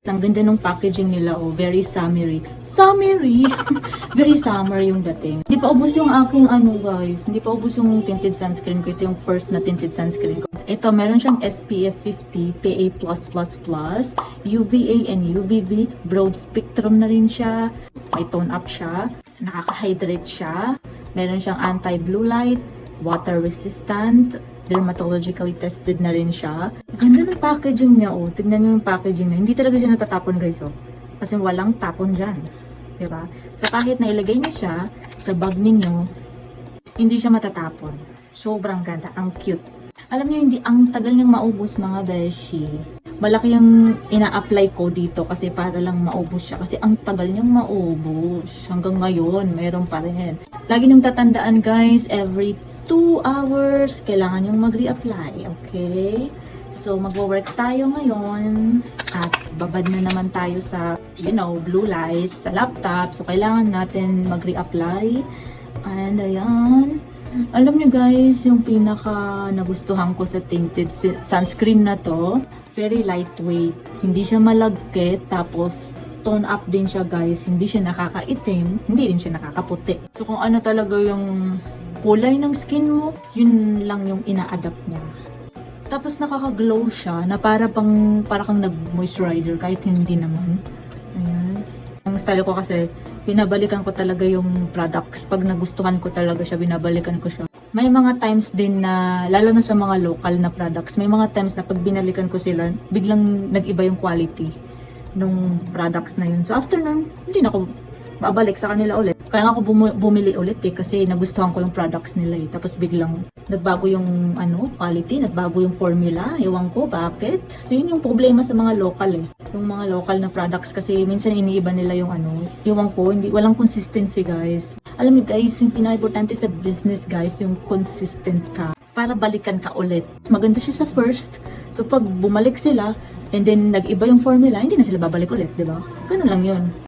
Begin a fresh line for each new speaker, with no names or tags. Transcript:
Ang ganda ng packaging nila, oh, very summery. Summery! Very summer yung dating. Hindi pa ubos yung aking guys. Hindi pa ubos yung tinted sunscreen ko. Ito yung first na tinted sunscreen ko. Ito, meron siyang SPF 50, PA+++, UVA and UVB, broad spectrum na rin siya. May tone up siya. Nakaka-hydrate siya. Meron siyang anti-blue light, water resistant, dermatologically tested na rin siya. Ganda ng packaging niya, oh. Tignan niyo yung packaging niya. Hindi talaga siya natatapon, guys, oh. Kasi walang tapon dyan. Diba? So, kahit na ilagay niyo siya sa bag ninyo, hindi siya matatapon. Sobrang ganda. Ang cute. Alam niyo, hindi ang tagal niyang maubos, mga beshi. Malaki yung ina-apply ko dito kasi para lang maubos siya. Kasi ang tagal niyang maubos. Hanggang ngayon, meron pa rin. Lagi niyong tatandaan, guys, every 2 hours, kailangan yung mag-reapply, okay? So, magwo-work tayo ngayon at babad na naman tayo sa, blue light, sa laptop. So, kailangan natin mag-reapply. And, ayan. Alam nyo guys, yung pinaka nagustuhan ko sa tinted sunscreen na to, very lightweight. Hindi siya malagkit, tapos tone up din siya guys. Hindi siya nakakaitim, hindi din siya nakakaputi. So, kung ano talaga yung kulay ng skin mo, yun lang yung ina-adapt niya. Tapos nakaka-glow siya na para kang nag-moisturizer kahit hindi naman. Ayan. Ang style ko kasi, binabalikan ko talaga yung products. Pag nagustuhan ko talaga siya, binabalikan ko siya. May mga times din na, lalo na sa mga local na products, may mga times na pag binalikan ko sila, biglang nag-iba yung quality nung products na yun. So after nun, hindi na ako babalik sa kanila ulit. Kaya nga ako bumili ulit kasi nagustuhan ko yung products nila eh. Tapos biglang nagbago yung quality, nagbago yung formula. Ewan ko bakit. So yun yung problema sa mga local eh. Yung mga local na products kasi minsan iniiba nila yung ewan ko, walang consistency guys. Alam niyo guys, yung pinaka-importante sa business guys, yung consistent ka. Para balikan ka ulit. Maganda siya sa first. So pag bumalik sila, and then nag-iba yung formula, hindi na sila babalik ulit, di ba? Ganun lang yun.